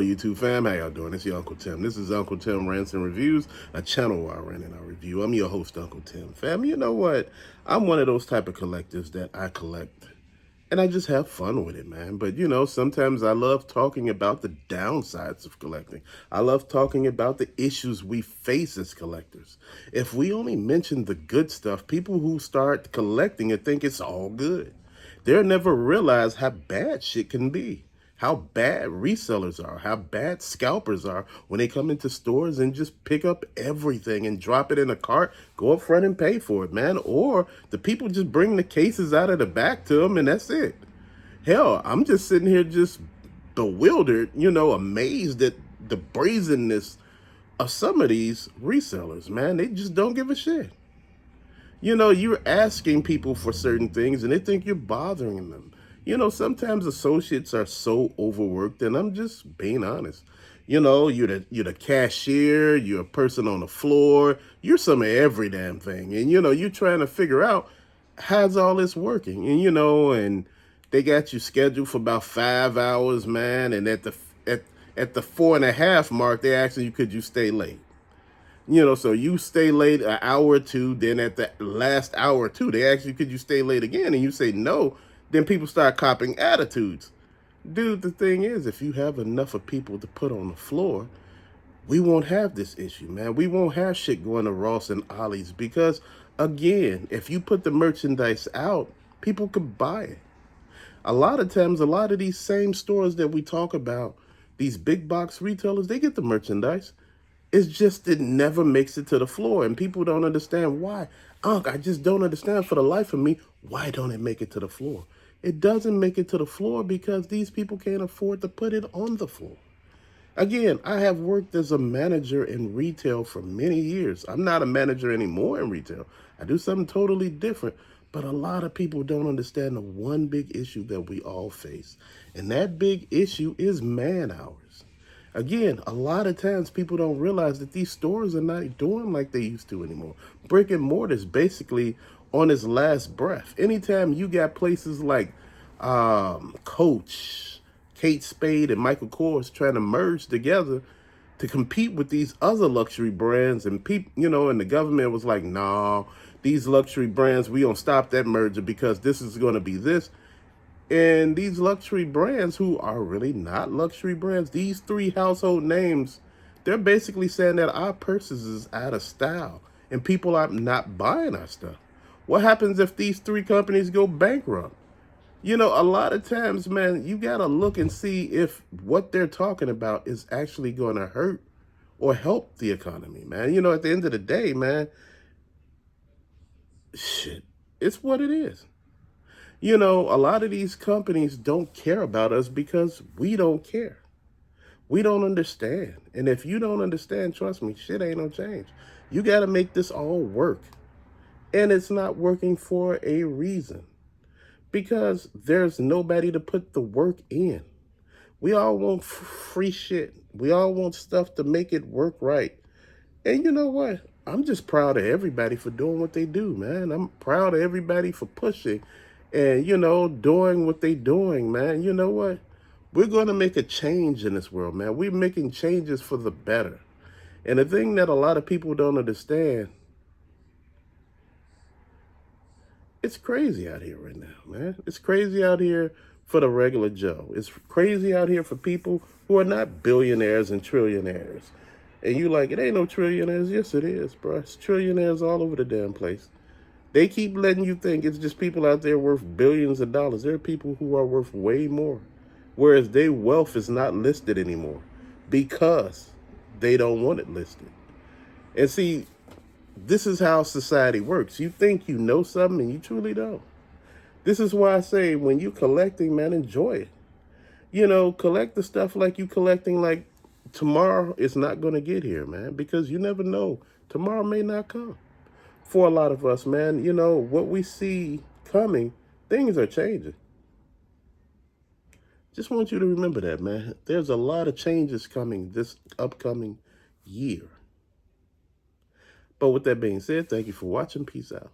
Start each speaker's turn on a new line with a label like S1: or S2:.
S1: YouTube fam, how y'all doing? It's your Uncle Tim. This is Uncle Tim Rants and Reviews, a channel where I rant and I review. I'm your host, Uncle Tim. Fam, you know what? I'm one of those type of collectors that I collect and I just have fun with it, man. But sometimes I love talking about the downsides of collecting. I love talking about the issues we face as collectors. If we only mention the good stuff, people who start collecting and think it's all good. They'll never realize how bad shit can be. How bad resellers are, how bad scalpers are when they come into stores and just pick up everything and drop it in a cart, go up front and pay for it, man. Or the people just bring the cases out of the back to them and that's it. Hell, I'm just sitting here just bewildered, amazed at the brazenness of some of these resellers, man. They just don't give a shit. You're asking people for certain things and they think you're bothering them. Sometimes associates are so overworked, and I'm just being honest. You're the cashier, you're a person on the floor, you're some of every damn thing. And you're trying to figure out how's all this working. And they got you scheduled for about 5 hours, man, and at the 4.5 mark, they asking you, could you stay late? So you stay late an hour or two, then at the last hour or two, they ask you, could you stay late again? And you say no, then people start copping attitudes. Dude, the thing is, if you have enough of people to put on the floor, we won't have this issue, man. We won't have shit going to Ross and Ollie's because, again, if you put the merchandise out, people could buy it. A lot of times, a lot of these same stores that we talk about, these big box retailers, they get the merchandise. It's just it never makes it to the floor, and people don't understand why. I just don't understand for the life of me, why don't it make it to the floor? It doesn't make it to the floor because these people can't afford to put it on the floor. Again, I have worked as a manager in retail for many years. I'm not a manager anymore in retail. I do something totally different. But a lot of people don't understand the one big issue that we all face. And that big issue is man hours. Again, a lot of times people don't realize that these stores are not doing like they used to anymore. Brick and mortar is basically on its last breath. Anytime you got places like Coach, Kate Spade, and Michael Kors trying to merge together to compete with these other luxury brands, and people, and the government was like, nah, these luxury brands, we don't stop that merger because this is going to be this. And these luxury brands, who are really not luxury brands, these three household names, they're basically saying that our purses is out of style and people are not buying our stuff. What happens if these three companies go bankrupt? A lot of times, man, you got to look and see if what they're talking about is actually going to hurt or help the economy, man. At the end of the day, man, shit, it's what it is. A lot of these companies don't care about us because we don't care. We don't understand. And if you don't understand, trust me, shit ain't no change. You got to make this all work. And it's not working for a reason. Because there's nobody to put the work in. We all want free shit. We all want stuff to make it work right. And you know what? I'm just proud of everybody for doing what they do, man. I'm proud of everybody for pushing and, doing what they doing, man. You know what? We're going to make a change in this world, man. We're making changes for the better. And the thing that a lot of people don't understand, it's crazy out here right now, man. It's crazy out here for the regular Joe. It's crazy out here for people who are not billionaires and trillionaires. And you like, it ain't no trillionaires. Yes, it is, bro. It's trillionaires all over the damn place. They keep letting you think it's just people out there worth billions of dollars. There are people who are worth way more, whereas their wealth is not listed anymore because they don't want it listed. And see, this is how society works. You think you know something and you truly don't. This is why I say when you collecting, man, enjoy it. Collect the stuff like you collecting like tomorrow is not going to get here, man, because you never know. Tomorrow may not come. For a lot of us, man, what we see coming, things are changing. Just want you to remember that, man. There's a lot of changes coming this upcoming year. But with that being said, thank you for watching. Peace out.